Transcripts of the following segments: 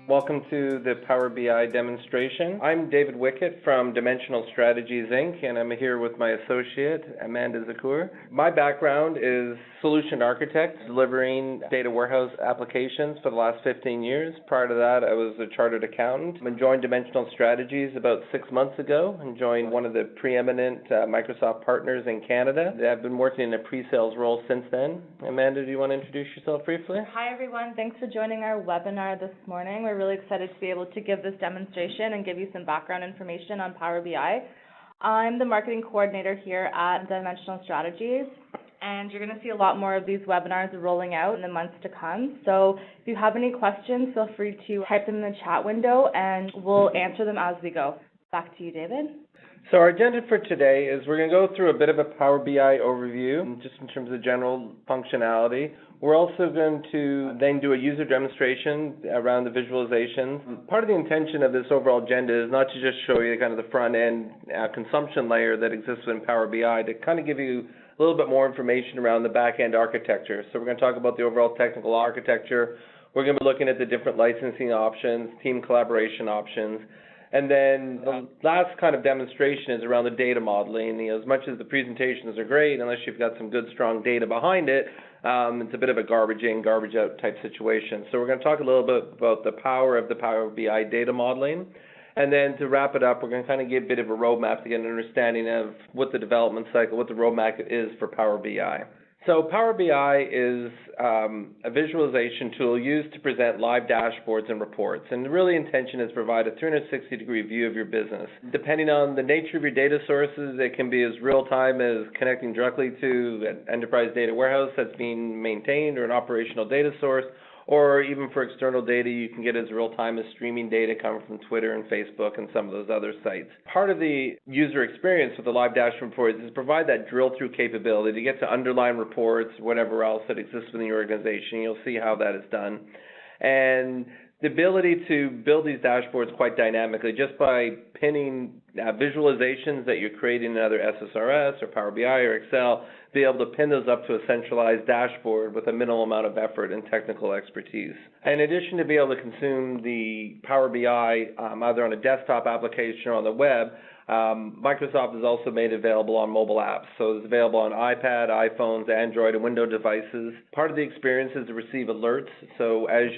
Welcome to the Power BI demonstration. I'm David Wickett from Dimensional Strategies, Inc., and I'm here with my associate, Amanda Zakur. My background is solution architect, delivering data warehouse applications for the last 15 years. Prior to that, I was a chartered accountant. I joined Dimensional Strategies about 6 months ago and joined one of the preeminent Microsoft partners in Canada. I've been working in a pre-sales role since then. Amanda, do you want to introduce yourself briefly? Hi, everyone. Thanks for joining our webinar this morning. We're really excited to be able to give this demonstration and give you some background information on Power BI. I'm the marketing coordinator here at Dimensional Strategies, and you're going to see a lot more of these webinars rolling out in the months to come. So if you have any questions, feel free to type them in the chat window, and we'll answer them as we go. Back to you, David. So our agenda for today is we're going to go through a bit of a Power BI overview, just in terms of general functionality. We're also going to then do a user demonstration around the visualizations. Part of the intention of this overall agenda is not to just show you kind of the front-end consumption layer that exists in Power BI, to kind of give you a little bit more information around the back-end architecture. So we're going to talk about the overall technical architecture. We're going to be looking at the different licensing options, team collaboration options. And then the last kind of demonstration is around the data modeling. As much as the presentations are great, unless you've got some good, strong data behind it, it's a bit of a garbage in, garbage out type situation. So we're going to talk a little bit about the power of the Power BI data modeling. And then to wrap it up, we're going to kind of give a bit of a roadmap to get an understanding of what the development cycle, what the roadmap is for Power BI. So Power BI is a visualization tool used to present live dashboards and reports. And the really intention is to provide a 360-degree view of your business. Depending on the nature of your data sources, it can be as real-time as connecting directly to an enterprise data warehouse that's being maintained or an operational data source, or even for external data, you can get as real-time as streaming data coming from Twitter and Facebook and some of those other sites. Part of the user experience with the live dashboard reports is to provide that drill-through capability to get to underlying reports, whatever else that exists within your organization. You'll see how that is done. And the ability to build these dashboards quite dynamically just by pinning visualizations that you're creating in either SSRS or Power BI or Excel, be able to pin those up to a centralized dashboard with a minimal amount of effort and technical expertise. In addition to be able to consume the Power BI either on a desktop application or on the web, Microsoft has also made it available on mobile apps. So it's available on iPad, iPhones, Android, and Windows devices. Part of the experience is to receive alerts. So as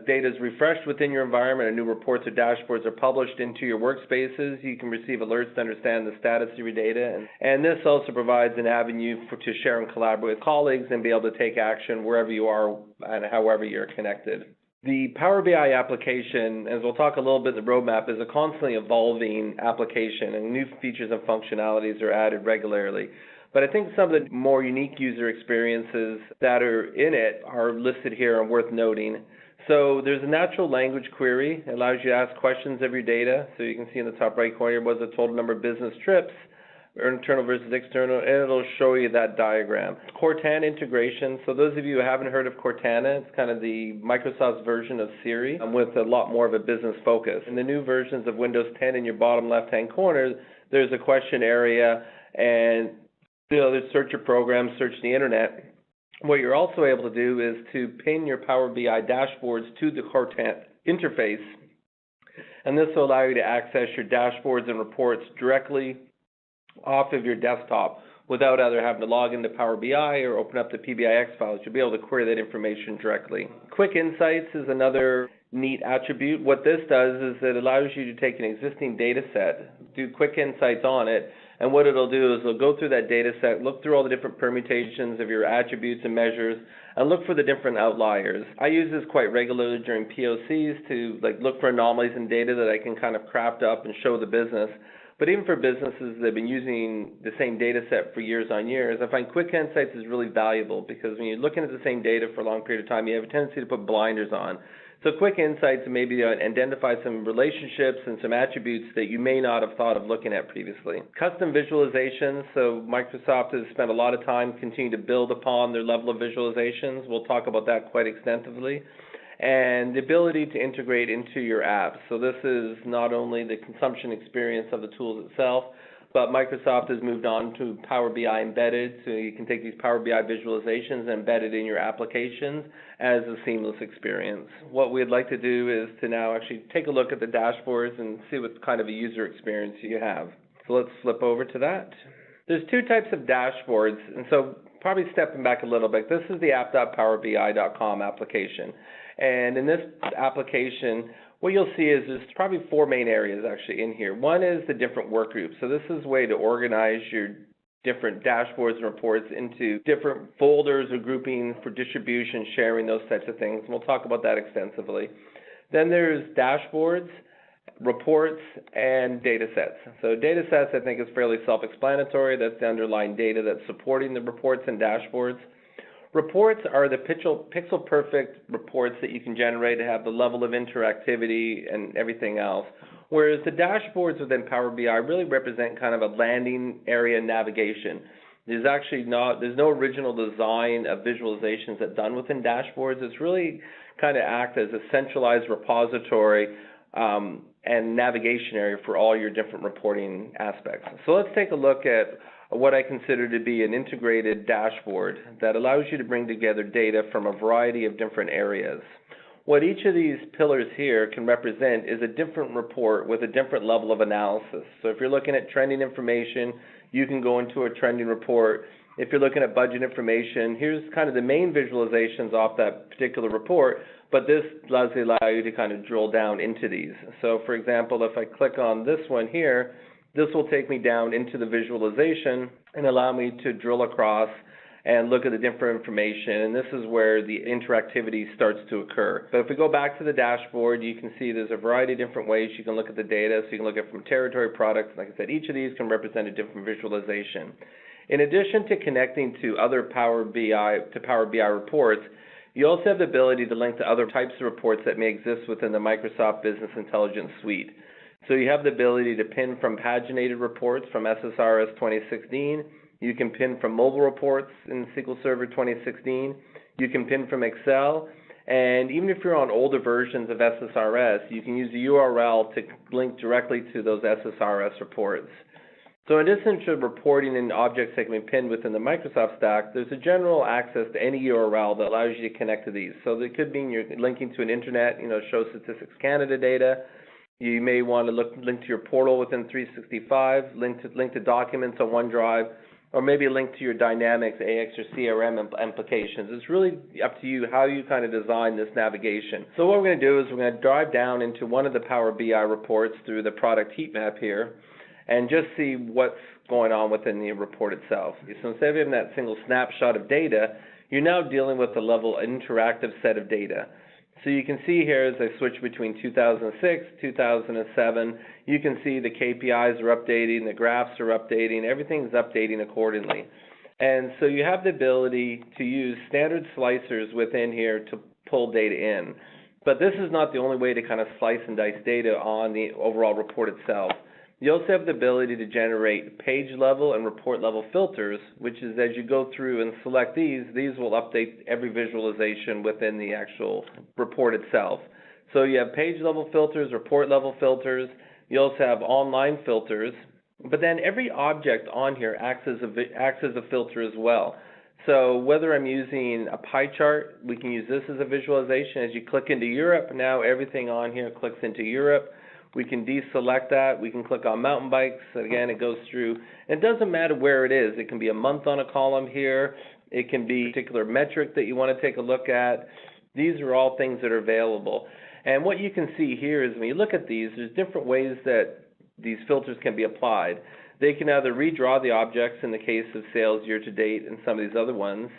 data is refreshed within your environment and new reports or dashboards are published into your workspaces, you can receive alerts to understand the status of your data. And this also provides an avenue to share and collaborate with colleagues and be able to take action wherever you are and however you're connected. The Power BI application, as we'll talk a little bit in the roadmap, is a constantly evolving application, and new features and functionalities are added regularly. But I think some of the more unique user experiences that are in it are listed here and worth noting. So there's a natural language query. It allows you to ask questions of your data. So you can see in the top right corner was the total number of business trips, internal versus external, and it'll show you that diagram. Cortana integration. So those of you who haven't heard of Cortana, it's kind of the Microsoft's version of Siri with a lot more of a business focus. In the new versions of Windows 10 in your bottom left-hand corner, there's a question area, and there's search your program, search the internet. What you're also able to do is to pin your Power BI dashboards to the Cortana interface, and this will allow you to access your dashboards and reports directly off of your desktop without either having to log into Power BI or open up the PBIX files. You'll be able to query that information directly. Quick Insights is another neat attribute. What this does is it allows you to take an existing data set, do quick insights on it, and what it'll do is it'll go through that data set, look through all the different permutations of your attributes and measures, and look for the different outliers. I use this quite regularly during POCs to look for anomalies in data that I can kind of craft up and show the business. But even for businesses that have been using the same data set for years on years, I find Quick Insights is really valuable because when you're looking at the same data for a long period of time, you have a tendency to put blinders on. So Quick Insights maybe identify some relationships and some attributes that you may not have thought of looking at previously. Custom visualizations, so Microsoft has spent a lot of time continuing to build upon their level of visualizations. We'll talk about that quite extensively. And the ability to integrate into your apps. So this is not only the consumption experience of the tools itself, but Microsoft has moved on to Power BI Embedded, so you can take these Power BI visualizations and embed it in your applications as a seamless experience. What we'd like to do is to now actually take a look at the dashboards and see what kind of a user experience you have. So let's flip over to that. There's two types of dashboards, and so probably stepping back a little bit, this is the app.powerbi.com application. And in this application, what you'll see is there's probably four main areas actually in here. One is the different work groups. So this is a way to organize your different dashboards and reports into different folders or groupings for distribution, sharing, those types of things. And we'll talk about that extensively. Then there's dashboards, reports, and data sets. So data sets I think is fairly self-explanatory. That's the underlying data that's supporting the reports and dashboards. Reports are the pixel-perfect reports that you can generate to have the level of interactivity and everything else, whereas the dashboards within Power BI really represent kind of a landing area navigation. There's no original design of visualizations that's done within dashboards. It's really kind of act as a centralized repository and navigation area for all your different reporting aspects. So let's take a look at what I consider to be an integrated dashboard that allows you to bring together data from a variety of different areas. What each of these pillars here can represent is a different report with a different level of analysis. So if you're looking at trending information, you can go into a trending report. If you're looking at budget information, here's kind of the main visualizations off that particular report, but this allows you to kind of drill down into these. So for example, if I click on this one here, this will take me down into the visualization and allow me to drill across and look at the different information, and this is where the interactivity starts to occur. But if we go back to the dashboard, you can see there's a variety of different ways you can look at the data. So you can look at from territory products. Like I said, each of these can represent a different visualization. In addition to connecting to other Power BI reports, you also have the ability to link to other types of reports that may exist within the Microsoft Business Intelligence Suite. So you have the ability to pin from paginated reports from SSRS 2016. You can pin from mobile reports in SQL Server 2016. You can pin from Excel. And even if you're on older versions of SSRS, you can use the URL to link directly to those SSRS reports. So in addition to reporting and objects that can be pinned within the Microsoft stack, there's a general access to any URL that allows you to connect to these. So it could mean you're linking to an internet, show Statistics Canada data. You may want to link to your portal within 365, link to documents on OneDrive, or maybe link to your Dynamics, AX, or CRM implications. It's really up to you how you kind of design this navigation. So what we're going to do is we're going to dive down into one of the Power BI reports through the product heat map here and just see what's going on within the report itself. So instead of having that single snapshot of data, you're now dealing with a level interactive set of data. So you can see here as I switch between 2006, 2007, you can see the KPIs are updating, the graphs are updating, everything's updating accordingly. And so you have the ability to use standard slicers within here to pull data in. But this is not the only way to kind of slice and dice data on the overall report itself. You also have the ability to generate page level and report level filters, which is as you go through and select these will update every visualization within the actual report itself. So you have page level filters, report level filters. You also have online filters, but then every object on here acts as a filter as well. So whether I'm using a pie chart, we can use this as a visualization. As you click into Europe, now everything on here clicks into Europe. We can deselect that. We can click on mountain bikes. Again, it goes through. It doesn't matter where it is. It can be a month on a column here. It can be a particular metric that you want to take a look at. These are all things that are available. And what you can see here is when you look at these, there's different ways that these filters can be applied. They can either redraw the objects in the case of sales year to date and some of these other ones,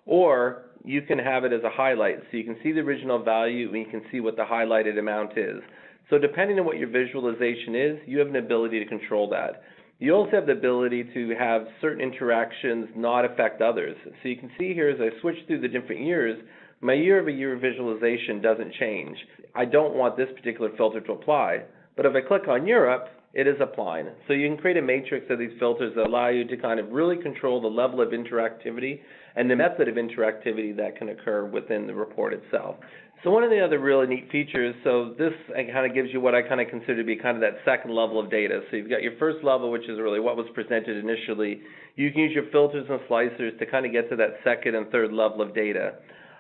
or you can have it as a highlight. So you can see the original value and you can see what the highlighted amount is. So depending on what your visualization is, you have an ability to control that. You also have the ability to have certain interactions not affect others. So you can see here as I switch through the different years, my year-over-year visualization doesn't change. I don't want this particular filter to apply. But if I click on Europe, it is applying. So you can create a matrix of these filters that allow you to kind of really control the level of interactivity and the method of interactivity that can occur within the report itself. So one of the other really neat features, so this kind of gives you what I kind of consider to be kind of that second level of data. So you've got your first level, which is really what was presented initially. You can use your filters and slicers to kind of get to that second and third level of data.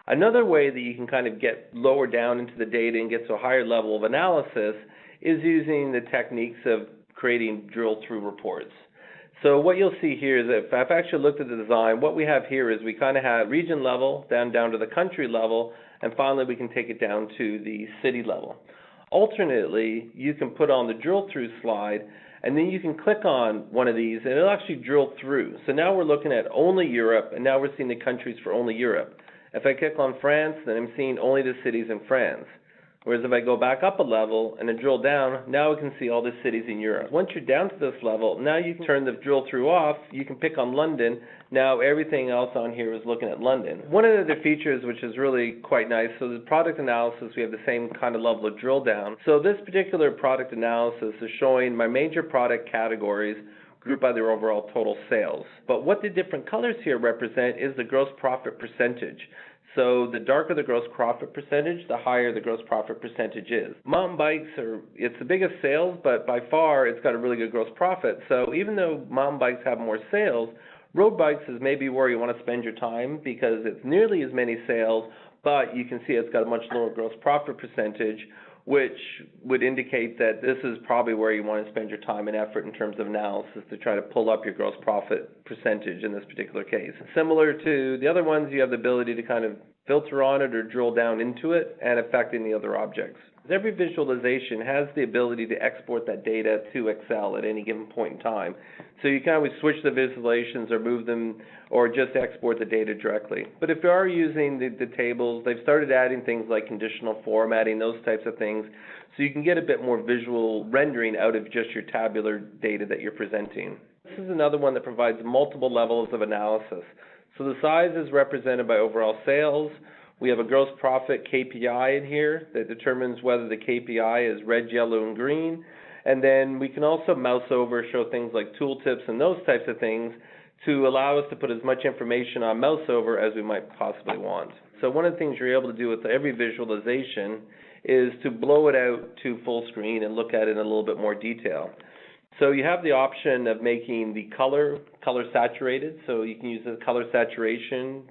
Another way that you can kind of get lower down into the data and get to a higher level of analysis is using the techniques of creating drill-through reports. So what you'll see here is that if I've actually looked at the design, what we have here is we kind of have region level down to the country level, and finally we can take it down to the city level. Alternately, you can put on the drill-through slide, and then you can click on one of these, and it'll actually drill through. So now we're looking at only Europe, and now we're seeing the countries for only Europe. If I click on France, then I'm seeing only the cities in France. Whereas if I go back up a level and then drill down, now we can see all the cities in Europe. Once you're down to this level, now you can turn the drill through off. You can pick on London. Now everything else on here is looking at London. One of the other features which is really quite nice, so the product analysis, we have the same kind of level of drill down. So this particular product analysis is showing my major product categories grouped by their overall total sales. But what the different colors here represent is the gross profit percentage. So the darker the gross profit percentage, the higher the gross profit percentage is. Mountain bikes it's the biggest sales, but by far it's got a really good gross profit. So even though mountain bikes have more sales, road bikes is maybe where you want to spend your time because it's nearly as many sales, but you can see it's got a much lower gross profit percentage, which would indicate that this is probably where you want to spend your time and effort in terms of analysis to try to pull up your gross profit percentage in this particular case. Similar to the other ones, you have the ability to kind of filter on it or drill down into it and affect any other objects. Every visualization has the ability to export that data to Excel at any given point in time. So you can always switch the visualizations or move them or just export the data directly. But if you are using the tables, they've started adding things like conditional formatting, those types of things, so you can get a bit more visual rendering out of just your tabular data that you're presenting. This is another one that provides multiple levels of analysis. So the size is represented by overall sales. We have a gross profit KPI in here that determines whether the KPI is red, yellow, and green. And then we can also mouse over, show things like tooltips and those types of things to allow us to put as much information on mouse over as we might possibly want. So one of the things you're able to do with every visualization is to blow it out to full screen and look at it in a little bit more detail. So you have the option of making the color saturated, so you can use the color saturation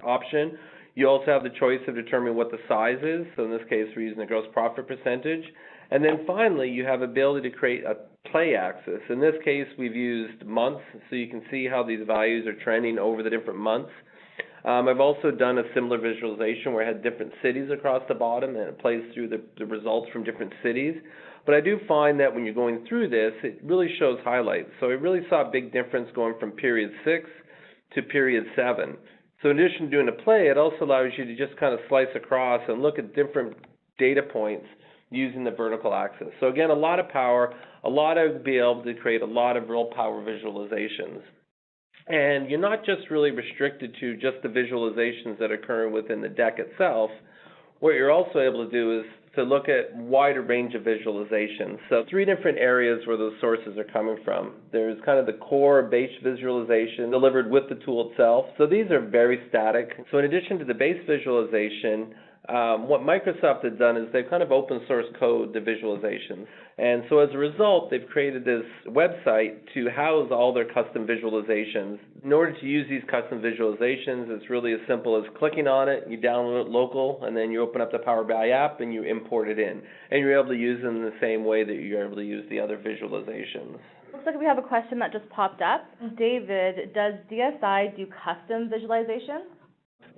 option. You also have the choice of determining what the size is, so in this case we're using the gross profit percentage. And then finally you have the ability to create a play axis. In this case we've used months, so you can see how these values are trending over the different months. I've also done a similar visualization where I had different cities across the bottom and it plays through the results from different cities. But I do find that when you're going through this, it really shows highlights. So I really saw a big difference going from period 6 to period 7. So in addition to doing a play, it also allows you to just kind of slice across and look at different data points using the vertical axis. So again, a lot of power, a lot of be able to create a lot of real power visualizations. And you're not just really restricted to just the visualizations that occur within the deck itself. What you're also able to do is to look at wider range of visualizations. So 3 different areas where those sources are coming from. There's kind of the core base visualization delivered with the tool itself. So these are very static. So in addition to the base visualization, what Microsoft has done is they've kind of open source code the visualizations. And so as a result, they've created this website to house all their custom visualizations. In order to use these custom visualizations, it's really as simple as clicking on it, you download it local, and then you open up the Power BI app and you import it in. And you're able to use them in the same way that you're able to use the other visualizations. Looks like we have a question that just popped up. David, does DSI do custom visualizations?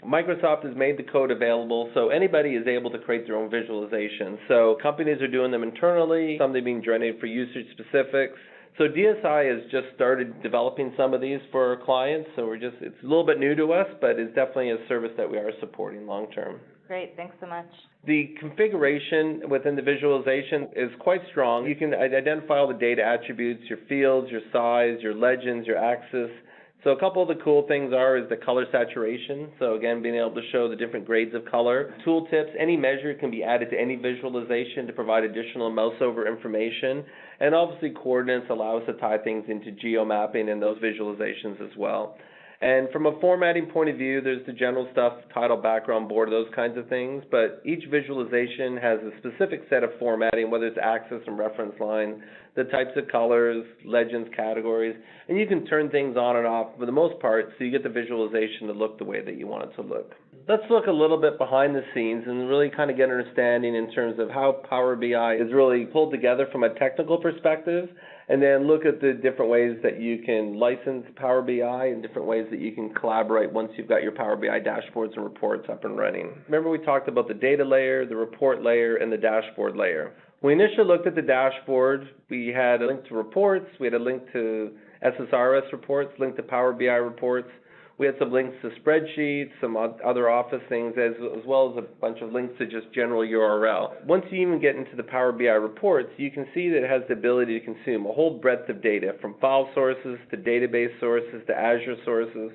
Microsoft has made the code available, so anybody is able to create their own visualization. So companies are doing them internally, some are being generated for usage specifics. So DSI has just started developing some of these for our clients, so it's a little bit new to us, but it's definitely a service that we are supporting long term. Great, thanks so much. The configuration within the visualization is quite strong. You can identify all the data attributes, your fields, your size, your legends, your axis. So a couple of the cool things is the color saturation. So again, being able to show the different grades of color. Tooltips, any measure can be added to any visualization to provide additional mouse over information. And obviously coordinates allow us to tie things into geomapping and those visualizations as well. And from a formatting point of view, there's the general stuff, title, background, border, those kinds of things, but each visualization has a specific set of formatting, whether it's axis and reference line, the types of colors, legends, categories, and you can turn things on and off for the most part so you get the visualization to look the way that you want it to look. Let's look a little bit behind the scenes and really kind of get an understanding in terms of how Power BI is really pulled together from a technical perspective, and then look at the different ways that you can license Power BI and different ways that you can collaborate once you've got your Power BI dashboards and reports up and running. Remember we talked about the data layer, the report layer, and the dashboard layer. When we initially looked at the dashboard, we had a link to reports, we had a link to SSRS reports, link to Power BI reports. We had some links to spreadsheets, some other Office things, as well as a bunch of links to just general URL. Once you even get into the Power BI reports, you can see that it has the ability to consume a whole breadth of data, from file sources to database sources to Azure sources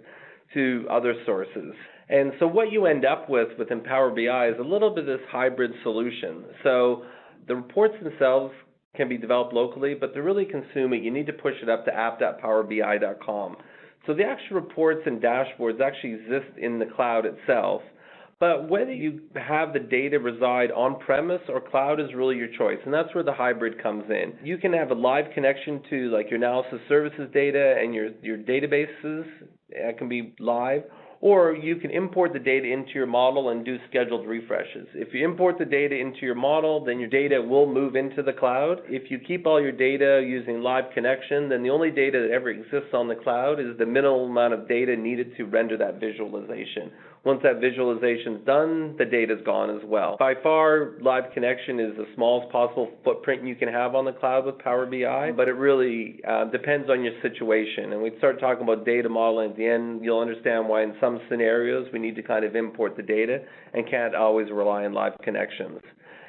to other sources. And so what you end up with within Power BI is a little bit of this hybrid solution. So the reports themselves can be developed locally, but to really consume it, you need to push it up to app.powerbi.com. So the actual reports and dashboards actually exist in the cloud itself, but whether you have the data reside on-premise or cloud is really your choice, and that's where the hybrid comes in. You can have a live connection to like your analysis services data and your databases, it can be live, or you can import the data into your model and do scheduled refreshes. If you import the data into your model, then your data will move into the cloud. If you keep all your data using live connection, then the only data that ever exists on the cloud is the minimal amount of data needed to render that visualization. Once that visualization is done, the data is gone as well. By far, live connection is the smallest possible footprint you can have on the cloud with Power BI, but it really depends on your situation. And we start talking about data modeling at the end, you'll understand why in some scenarios we need to kind of import the data and can't always rely on live connections.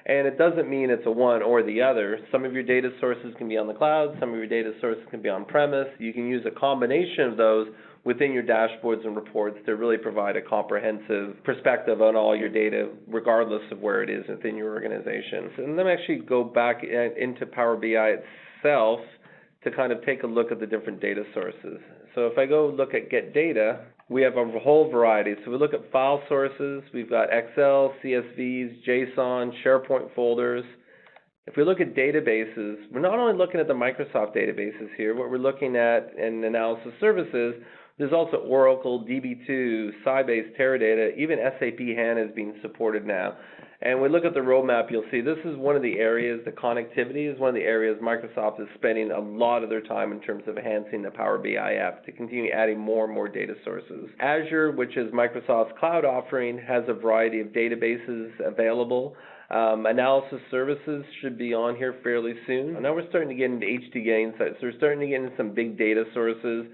And it doesn't mean it's a one or the other. Some of your data sources can be on the cloud, some of your data sources can be on-premise. You can use a combination of those within your dashboards and reports to really provide a comprehensive perspective on all your data, regardless of where it is within your organization. And let me actually go back into Power BI itself to kind of take a look at the different data sources. So if I go look at Get Data, we have a whole variety. So we look at file sources, we've got Excel, CSVs, JSON, SharePoint folders. If we look at databases, we're not only looking at the Microsoft databases here, what we're looking at in analysis services, there's also Oracle, DB2, Sybase, Teradata, even SAP HANA is being supported now. And we look at the roadmap, you'll see this is one of the areas, the connectivity is one of the areas Microsoft is spending a lot of their time in terms of enhancing the Power BI app to continue adding more and more data sources. Azure, which is Microsoft's cloud offering, has a variety of databases available. Analysis services should be on here fairly soon. And now we're starting to get into HDA insights. So we're starting to get into some big data sources.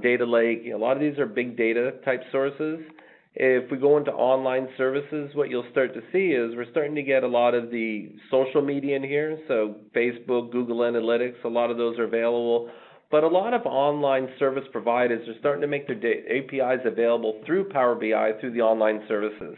Data lake, a lot of these are big data type sources. If we go into online services, what you'll start to see is we're starting to get a lot of the social media in here. So Facebook, Google Analytics, a lot of those are available. But a lot of online service providers are starting to make their APIs available through Power BI through the online services.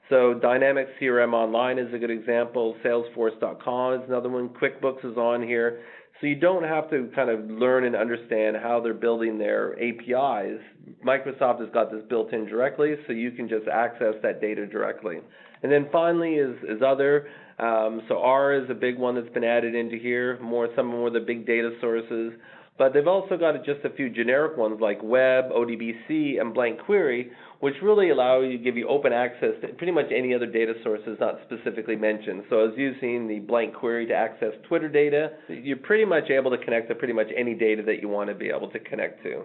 So Dynamics CRM Online is a good example. Salesforce.com is another one. QuickBooks is on here. So you don't have to kind of learn and understand how they're building their APIs. Microsoft has got this built in directly, so you can just access that data directly. And then finally is other. So R is a big one that's been added into here, some more of the big data sources. But they've also got just a few generic ones like Web, ODBC, and Blank Query, which really allow you to give you open access to pretty much any other data sources not specifically mentioned. So I was using the Blank Query to access Twitter data. You're pretty much able to connect to pretty much any data that you want to be able to connect to.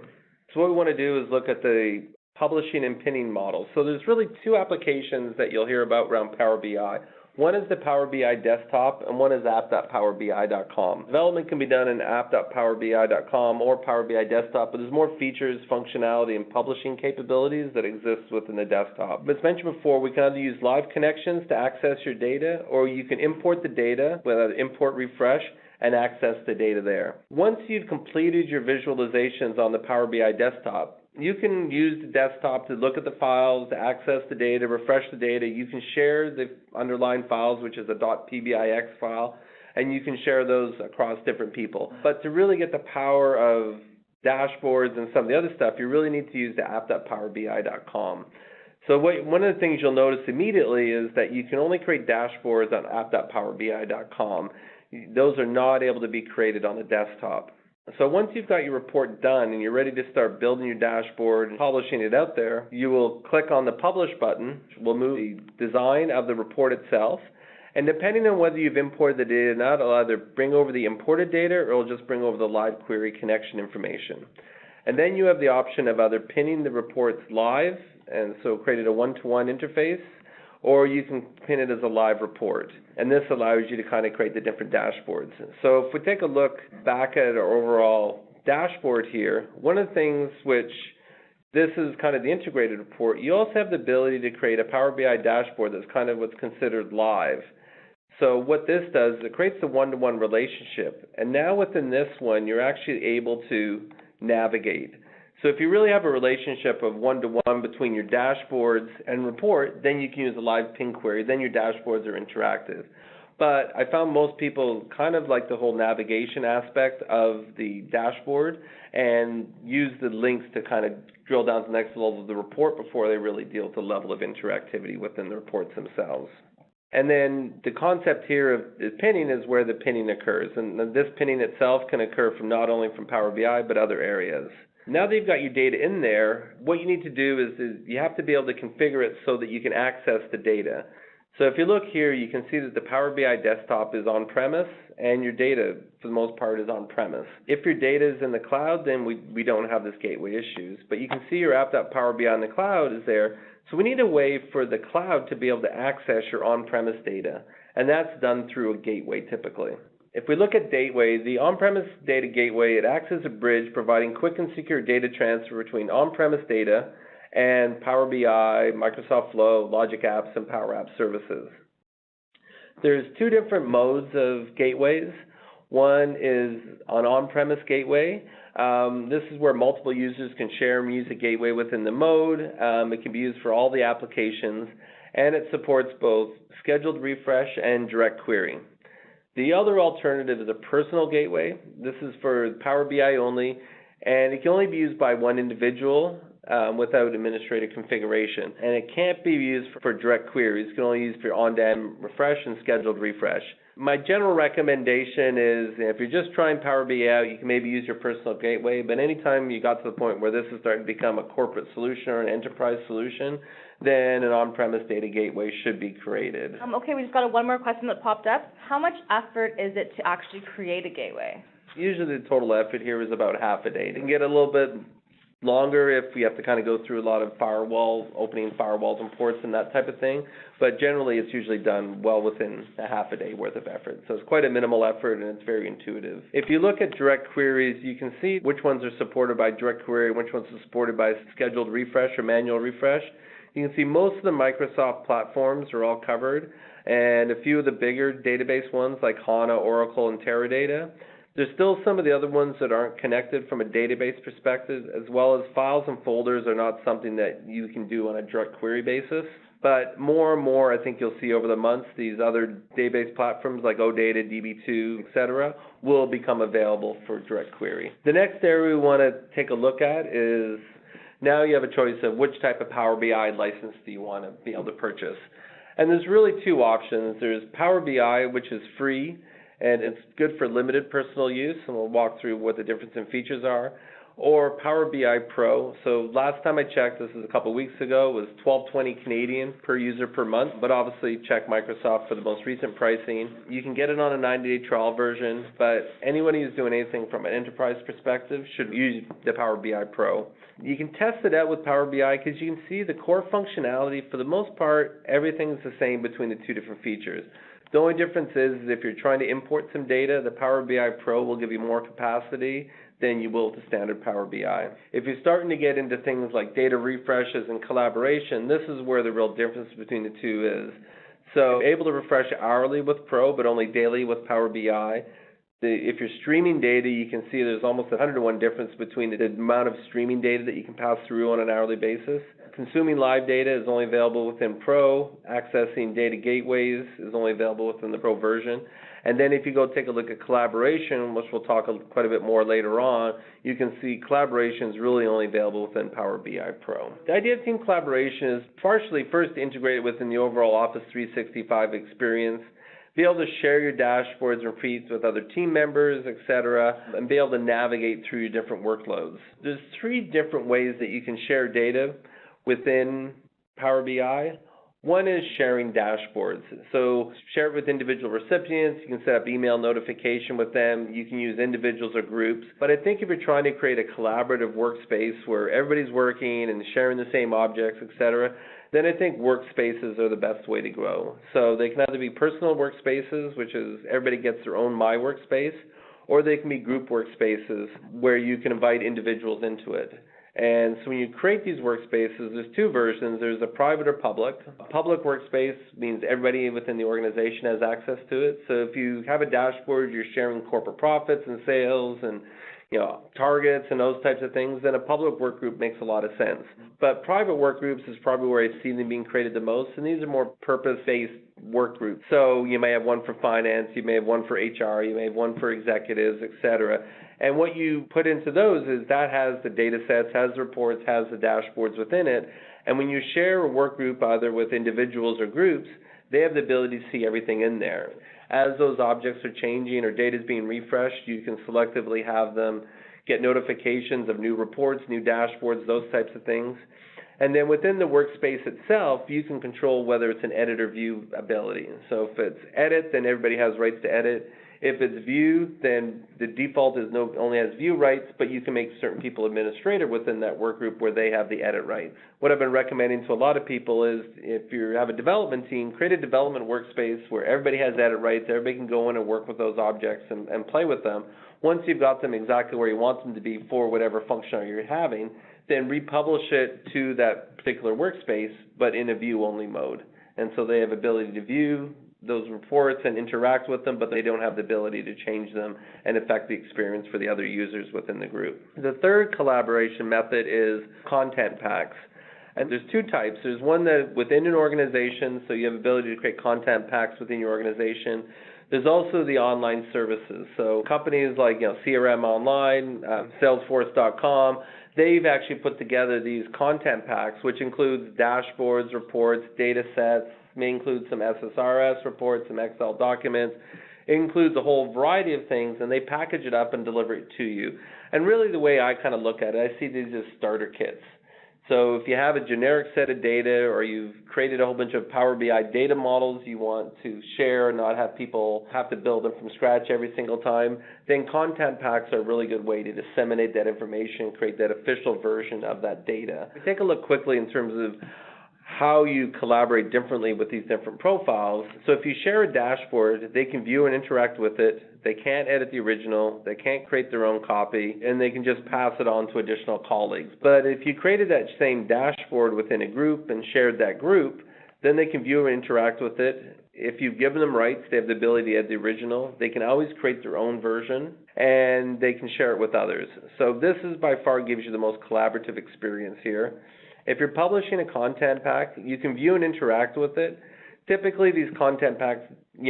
So what we want to do is look at the publishing and pinning model. So there's really two applications that you'll hear about around Power BI. One is the Power BI desktop, and one is app.powerbi.com. Development can be done in app.powerbi.com or Power BI desktop, but there's more features, functionality, and publishing capabilities that exist within the desktop. But as mentioned before, we can either use live connections to access your data, or you can import the data with an import refresh and access the data there. Once you've completed your visualizations on the Power BI desktop, you can use the desktop to look at the files, to access the data, refresh the data. You can share the underlying files, which is a .pbix file, and you can share those across different people. But to really get the power of dashboards and some of the other stuff, you really need to use the app.powerbi.com. So one of the things you'll notice immediately is that you can only create dashboards on app.powerbi.com. Those are not able to be created on the desktop. So once you've got your report done and you're ready to start building your dashboard and publishing it out there, you will click on the Publish button, which will move the design of the report itself. And depending on whether you've imported the data or not, it'll either bring over the imported data or it'll just bring over the live query connection information. And then you have the option of either pinning the reports live, and so creating a one-to-one interface, or you can pin it as a live report. And this allows you to kind of create the different dashboards. So if we take a look back at our overall dashboard here, one of the things which this is kind of the integrated report, you also have the ability to create a Power BI dashboard that's kind of what's considered live. So what this does is it creates a one-to-one relationship. And now within this one, you're actually able to navigate. So if you really have a relationship of one-to-one between your dashboards and report, then you can use a live ping query. Then your dashboards are interactive. But I found most people kind of like the whole navigation aspect of the dashboard and use the links to kind of drill down to the next level of the report before they really deal with the level of interactivity within the reports themselves. And then the concept here of the pinning is where the pinning occurs. And this pinning itself can occur from not only from Power BI, but other areas. Now that you've got your data in there, what you need to do is you have to be able to configure it so that you can access the data. So if you look here, you can see that the Power BI desktop is on-premise, and your data, for the most part, is on-premise. If your data is in the cloud, then we don't have this gateway issues. But you can see your app.powerbi in the cloud is there. So we need a way for the cloud to be able to access your on-premise data, and that's done through a gateway typically. If we look at Gateway, the on-premise data gateway, it acts as a bridge providing quick and secure data transfer between on-premise data and Power BI, Microsoft Flow, Logic Apps, and Power App services. There's two different modes of gateways. One is an on-premise gateway. This is where multiple users can share and use a gateway within the mode. It can be used for all the applications, and it supports both scheduled refresh and direct query. The other alternative is a personal gateway. This is for Power BI only, and it can only be used by one individual without administrative configuration. And it can't be used for direct queries. It can only be used for on-demand refresh and scheduled refresh. My general recommendation is if you're just trying Power BI out, you can maybe use your personal gateway, but anytime you got to the point where this is starting to become a corporate solution or an enterprise solution, then an on-premise data gateway should be created. Okay, we just got one more question that popped up. How much effort is it to actually create a gateway? Usually the total effort here is about half a day. It can get a little bit longer if we have to kind of go through a lot of firewalls, opening firewalls and ports and that type of thing, but generally it's usually done well within a half a day worth of effort. So it's quite a minimal effort and it's very intuitive. If you look at direct queries, you can see which ones are supported by direct query and which ones are supported by scheduled refresh or manual refresh. You can see most of the Microsoft platforms are all covered, and a few of the bigger database ones like HANA, Oracle, and Teradata. There's still some of the other ones that aren't connected from a database perspective, as well as files and folders are not something that you can do on a direct query basis. But more and more, I think you'll see over the months, these other database platforms like OData, DB2, etc., will become available for direct query. The next area we want to take a look at is now you have a choice of which type of Power BI license do you want to be able to purchase. And there's really two options. There's Power BI, which is free, and it's good for limited personal use, and we'll walk through what the difference in features are, or Power BI Pro. So last time I checked, this is a couple of weeks ago, it was $12.20 Canadian per user per month, but obviously check Microsoft for the most recent pricing. You can get it on a 90-day trial version, but anyone who's doing anything from an enterprise perspective should use the Power BI Pro. You can test it out with Power BI because you can see the core functionality. For the most part, everything's the same between the two different features. The only difference is if you're trying to import some data, the Power BI Pro will give you more capacity than you will with the standard Power BI. If you're starting to get into things like data refreshes and collaboration, this is where the real difference between the two is. So able to refresh hourly with Pro, but only daily with Power BI. If you're streaming data, you can see there's almost a 100-to-1 difference between the amount of streaming data that you can pass through on an hourly basis. Consuming live data is only available within Pro. Accessing data gateways is only available within the Pro version. And then if you go take a look at collaboration, which we'll talk quite a bit more later on, you can see collaboration is really only available within Power BI Pro. The idea of team collaboration is partially first integrated within the overall Office 365 experience, be able to share your dashboards and feeds with other team members, etc., and be able to navigate through your different workloads. There's 3 different ways that you can share data within Power BI. One is sharing dashboards. So share it with individual recipients. You can set up email notification with them. You can use individuals or groups. But I think if you're trying to create a collaborative workspace where everybody's working and sharing the same objects, etc., then I think workspaces are the best way to grow. So they can either be personal workspaces, which is everybody gets their own My Workspace, or they can be group workspaces where you can invite individuals into it. And so when you create these workspaces, there's 2 versions. There's a private or public. A public workspace means everybody within the organization has access to it. So if you have a dashboard, you're sharing corporate profits and sales and targets and those types of things, then a public work group makes a lot of sense. But private work groups is probably where I see them being created the most, and these are more purpose-based work groups. So you may have one for finance, you may have one for HR, you may have one for executives, etc. And what you put into those is that has the data sets, has the reports, has the dashboards within it. And when you share a work group either with individuals or groups, they have the ability to see everything in there. As those objects are changing or data is being refreshed, you can selectively have them get notifications of new reports, new dashboards, those types of things. And then within the workspace itself, you can control whether it's an edit or view ability. So if it's edit, then everybody has rights to edit. If it's view, then the default is only has view rights, but you can make certain people administrator within that work group where they have the edit rights. What I've been recommending to a lot of people is if you have a development team, create a development workspace where everybody has edit rights, everybody can go in and work with those objects and play with them. Once you've got them exactly where you want them to be for whatever functionality you're having, then republish it to that particular workspace, but in a view-only mode. And so they have ability to view those reports and interact with them, but they don't have the ability to change them and affect the experience for the other users within the group. The third collaboration method is content packs. And there's 2 types. There's one that within an organization, so you have the ability to create content packs within your organization. There's also the online services. So companies like CRM Online, Salesforce.com, they've actually put together these content packs, which includes dashboards, reports, data sets, may include some SSRS reports, some Excel documents. It includes a whole variety of things, and they package it up and deliver it to you. And really the way I kind of look at it, I see these as starter kits. So if you have a generic set of data or you've created a whole bunch of Power BI data models you want to share and not have people have to build them from scratch every single time, then content packs are a really good way to disseminate that information, create that official version of that data. We take a look quickly in terms of how you collaborate differently with these different profiles. So if you share a dashboard, they can view and interact with it. They can't edit the original. They can't create their own copy, and they can just pass it on to additional colleagues. But if you created that same dashboard within a group and shared that group, then they can view and interact with it. If you've given them rights, they have the ability to edit the original. They can always create their own version, and they can share it with others. So this is by far gives you the most collaborative experience here. If you're publishing a content pack, you can view and interact with it. Typically, these content packs,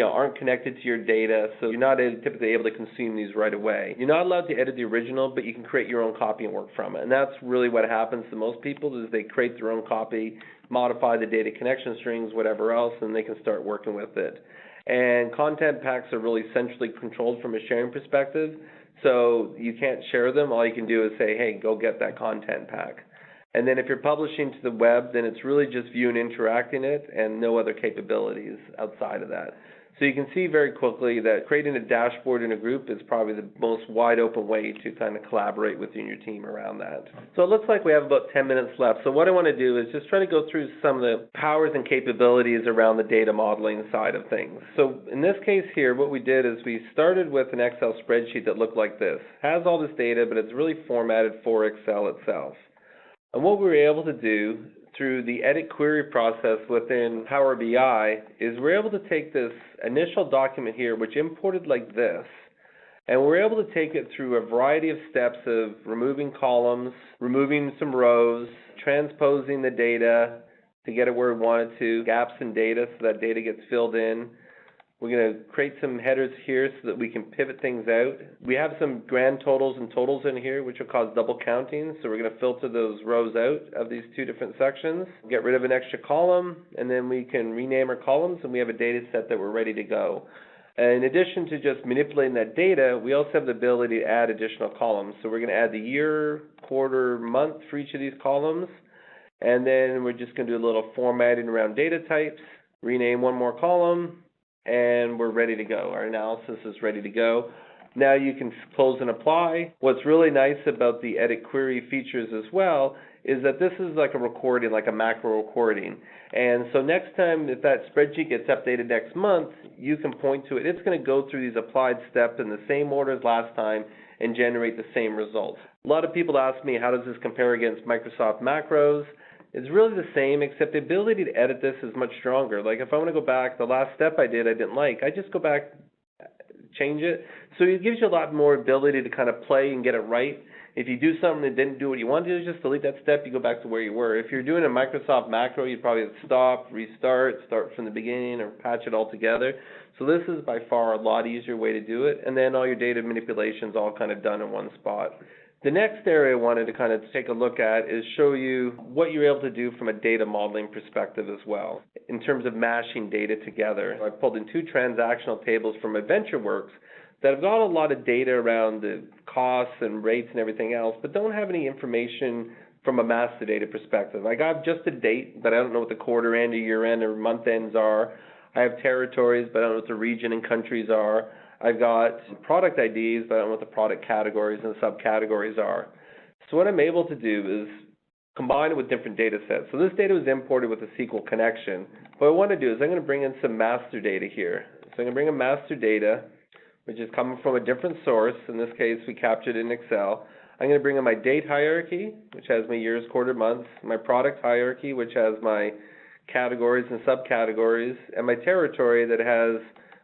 aren't connected to your data, so you're not typically able to consume these right away. You're not allowed to edit the original, but you can create your own copy and work from it. And that's really what happens to most people is they create their own copy, modify the data connection strings, whatever else, and they can start working with it. And content packs are really centrally controlled from a sharing perspective, so you can't share them. All you can do is say, hey, go get that content pack. And then if you're publishing to the web, then it's really just view and interacting it and no other capabilities outside of that. So you can see very quickly that creating a dashboard in a group is probably the most wide open way to kind of collaborate within your team around that. So it looks like we have about 10 minutes left. So what I want to do is just try to go through some of the powers and capabilities around the data modeling side of things. So in this case here, what we did is we started with an Excel spreadsheet that looked like this. It has all this data, but it's really formatted for Excel itself. And what we were able to do through the edit query process within Power BI is we're able to take this initial document here, which imported like this, and we're able to take it through a variety of steps of removing columns, removing some rows, transposing the data to get it where we want it to, gaps in data so that data gets filled in. We're going to create some headers here so that we can pivot things out. We have some grand totals and totals in here, which will cause double counting. So we're going to filter those rows out of these two different sections, get rid of an extra column, and then we can rename our columns, and we have a data set that we're ready to go. In addition to just manipulating that data, we also have the ability to add additional columns. So we're going to add the year, quarter, month for each of these columns, and then we're just going to do a little formatting around data types, rename one more column, and we're ready to go. Our analysis is ready to go. Now you can close and apply. What's really nice about the edit query features as well is that this is like a recording, like a macro recording. And so next time if that spreadsheet gets updated next month, you can point to it. It's going to go through these applied steps in the same order as last time and generate the same results. A lot of people ask me, how does this compare against Microsoft Macros? It's really the same, except the ability to edit this is much stronger. Like if I want to go back, the last step I didn't like, I just go back, change it. So it gives you a lot more ability to kind of play and get it right. If you do something that didn't do what you wanted to do, just delete that step, you go back to where you were. If you're doing a Microsoft macro, you'd probably stop, restart, start from the beginning, or patch it all together. So this is by far a lot easier way to do it, and then all your data manipulation's all kind of done in one spot. The next area I wanted to kind of take a look at is show you what you're able to do from a data modeling perspective as well, in terms of mashing data together. I've pulled in two transactional tables from AdventureWorks that have got a lot of data around the costs and rates and everything else, but don't have any information from a master data perspective. I got just a date, but I don't know what the quarter end or year end or month ends are. I have territories, but I don't know what the region and countries are. I've got product IDs, but I don't know what the product categories and subcategories are. So what I'm able to do is combine it with different data sets. So this data was imported with a SQL connection. What I want to do is I'm going to bring in some master data here. So I'm going to bring in master data, which is coming from a different source. In this case, we captured it in Excel. I'm going to bring in my date hierarchy, which has my years, quarter, months, my product hierarchy, which has my categories and subcategories, and my territory that has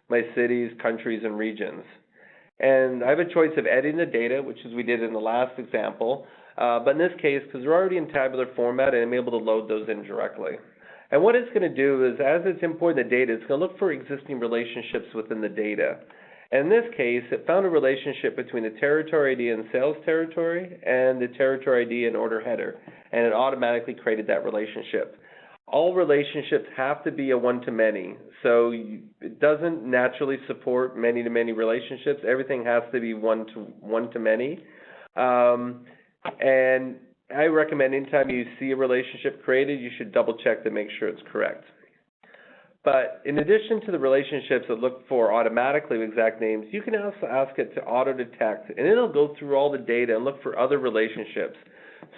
my cities, countries, and regions. And I have a choice of editing the data, which is we did in the last example, but in this case, because they're already in tabular format, I'm able to load those in directly. And what it's going to do is, as it's importing the data, it's going to look for existing relationships within the data. And in this case, it found a relationship between the territory ID and sales territory and the territory ID and order header, and it automatically created that relationship. All relationships have to be a one-to-many, so it doesn't naturally support many-to-many relationships. Everything has to be one-to-many. And I recommend anytime you see a relationship created, you should double-check to make sure it's correct. But in addition to the relationships that look for automatically exact names, you can also ask it to auto-detect, and it'll go through all the data and look for other relationships.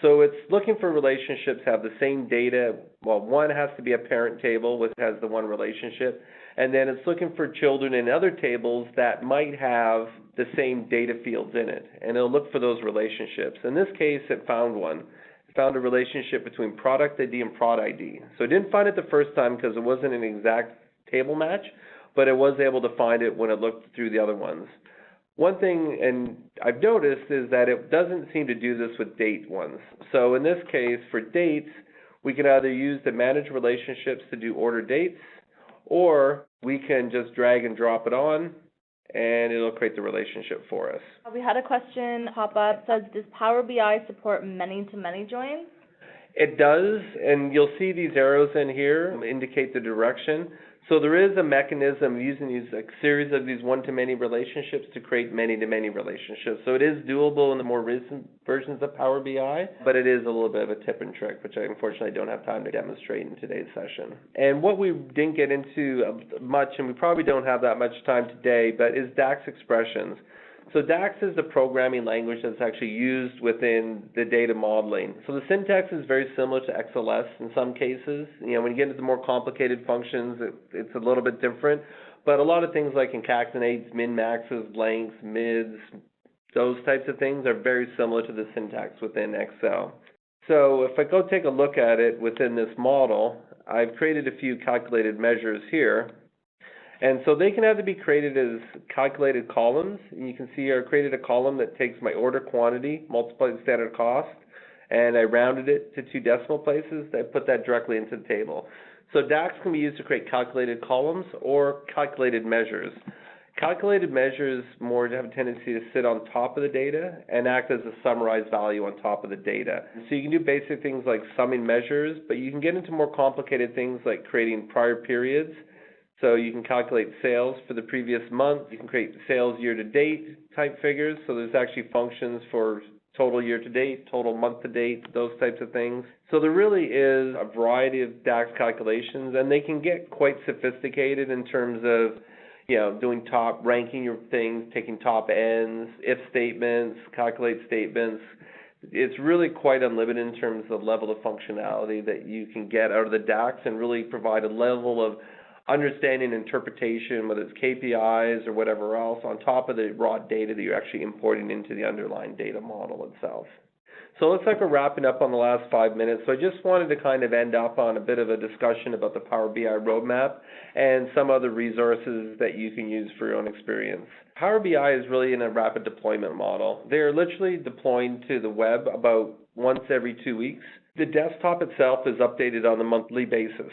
So it's looking for relationships that have the same data. Well, one has to be a parent table, which has the one relationship, and then it's looking for children in other tables that might have the same data fields in it, and it'll look for those relationships. In this case, it found one. It found a relationship between product ID and prod ID. So it didn't find it the first time because it wasn't an exact table match, but it was able to find it when it looked through the other ones. One thing, and I've noticed, is that it doesn't seem to do this with date ones. So in this case, for dates, we can either use the manage relationships to do order dates, or we can just drag and drop it on, and it'll create the relationship for us. We had a question pop up. It says, does Power BI support many-to-many joins? It does, and you'll see these arrows in here indicate the direction. So there is a mechanism using these series of these one-to-many relationships to create many-to-many relationships. So it is doable in the more recent versions of Power BI, but it is a little bit of a tip and trick, which I unfortunately don't have time to demonstrate in today's session. And what we didn't get into much, and we probably don't have that much time today, but is DAX expressions. So DAX is the programming language that's actually used within the data modeling. So the syntax is very similar to XLS in some cases. You know, when you get into the more complicated functions, it's a little bit different. But a lot of things like concatenates, min-maxes, lengths, mids, those types of things are very similar to the syntax within Excel. So if I go take a look at it within this model, I've created a few calculated measures here. And so they can either be created as calculated columns, and you can see I created a column that takes my order quantity, multiplied the standard cost, and I rounded it to 2 decimal places. I put that directly into the table. So DAX can be used to create calculated columns or calculated measures. Calculated measures more have a tendency to sit on top of the data and act as a summarized value on top of the data. So you can do basic things like summing measures, but you can get into more complicated things like creating prior periods. So you can calculate sales for the previous month. You can create sales year-to-date type figures. So there's actually functions for total year-to-date, total month-to-date, those types of things. So there really is a variety of DAX calculations, and they can get quite sophisticated in terms of doing ranking your things, taking top ends, if statements, calculate statements. It's really quite unlimited in terms of the level of functionality that you can get out of the DAX and really provide a level of understanding and interpretation, whether it's KPIs or whatever else, on top of the raw data that you're actually importing into the underlying data model itself. So it looks like we're wrapping up on the last 5 minutes. So I just wanted to kind of end up on a bit of a discussion about the Power BI roadmap and some other resources that you can use for your own experience. Power BI is really in a rapid deployment model. They're literally deploying to the web about once every 2 weeks. The desktop itself is updated on a monthly basis.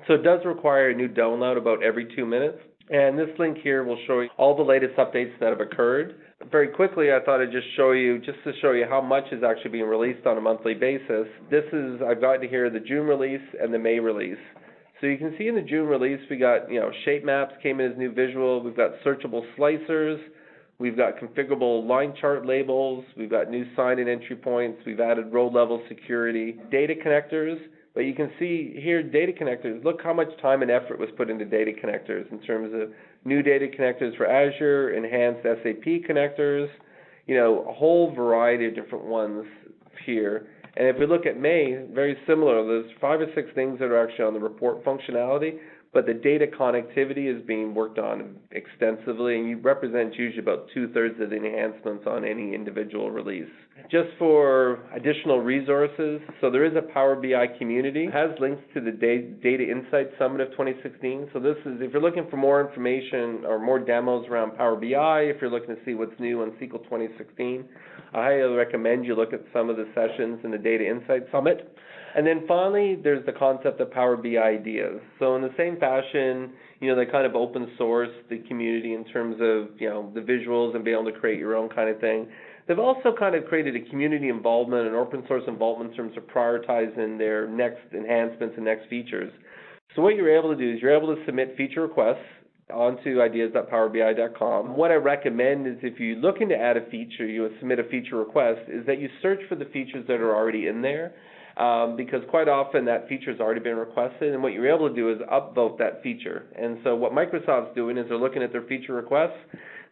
So it does require a new download about every 2 minutes. And this link here will show you all the latest updates that have occurred. Very quickly, I thought I'd just to show you how much is actually being released on a monthly basis. I've got here the June release and the May release. So you can see in the June release, we got, shape maps came in as new visual. We've got searchable slicers. We've got configurable line chart labels. We've got new sign and entry points. We've added row level security, data connectors. But you can see here, data connectors, look how much time and effort was put into data connectors in terms of new data connectors for Azure, enhanced SAP connectors, a whole variety of different ones here. And if we look at May, very similar. There's 5 or 6 things that are actually on the report functionality, but the data connectivity is being worked on extensively, and you represent usually about 2/3 of the enhancements on any individual release. Just for additional resources, so there is a Power BI community. It has links to the Data Insights Summit of 2016. So this is, if you're looking for more information or more demos around Power BI, if you're looking to see what's new on SQL 2016, I highly recommend you look at some of the sessions in the Data Insights Summit. And then finally, there's the concept of Power BI Ideas. So in the same fashion, they kind of open source the community in terms of, the visuals and being able to create your own kind of thing. They've also kind of created a community involvement and open source involvement in terms of prioritizing their next enhancements and next features. So what you're able to do is you're able to submit feature requests onto ideas.powerbi.com. What I recommend is if you're looking to add a feature, you would submit a feature request, is that you search for the features that are already in there. Because quite often that feature has already been requested, and what you're able to do is upvote that feature. And so what Microsoft's doing is they're looking at their feature requests,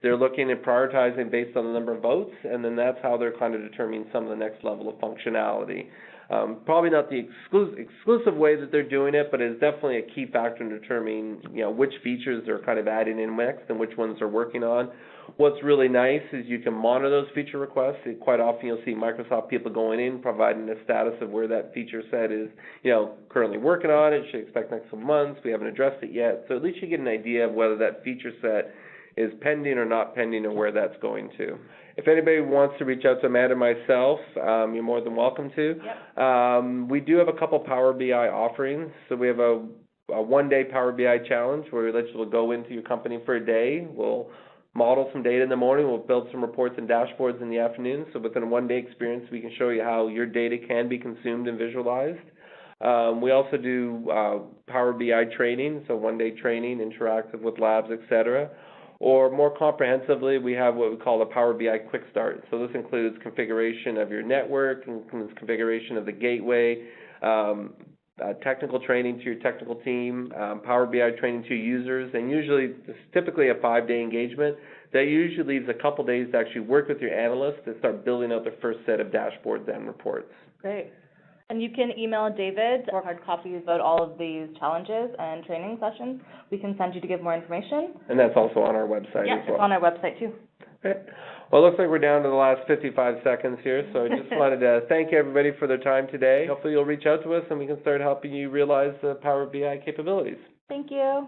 they're looking at prioritizing based on the number of votes, and then that's how they're kind of determining some of the next level of functionality. Probably not the exclusive way that they're doing it, but it's definitely a key factor in determining, which features they're kind of adding in next and which ones they're working on. What's really nice is you can monitor those feature requests. Quite often you'll see Microsoft people going in, providing a status of where that feature set is, currently working on it, should expect next couple months, we haven't addressed it yet. So at least you get an idea of whether that feature set is pending or not pending or where that's going to. If anybody wants to reach out to Amanda or myself, you're more than welcome to. Yep. We do have a couple Power BI offerings. So we have a 1-day Power BI challenge where we let you go into your company for a day. We'll model some data in the morning. We'll build some reports and dashboards in the afternoon. So within a 1-day experience, we can show you how your data can be consumed and visualized. We also do Power BI training, so 1-day training, interactive with labs, etc. Or more comprehensively, we have what we call a Power BI Quick Start. So this includes configuration of your network, includes configuration of the gateway, technical training to your technical team, Power BI training to users, and usually it's typically a 5-day engagement. That usually leaves a couple days to actually work with your analysts to start building out their first set of dashboards and reports. Great. And you can email David for hard copies about all of these challenges and training sessions. We can send you to give more information. And that's also on our website as well. It's on our website too. Okay. Well, it looks like we're down to the last 55 seconds here, so I just wanted to thank everybody for their time today. Hopefully you'll reach out to us and we can start helping you realize the Power BI capabilities. Thank you.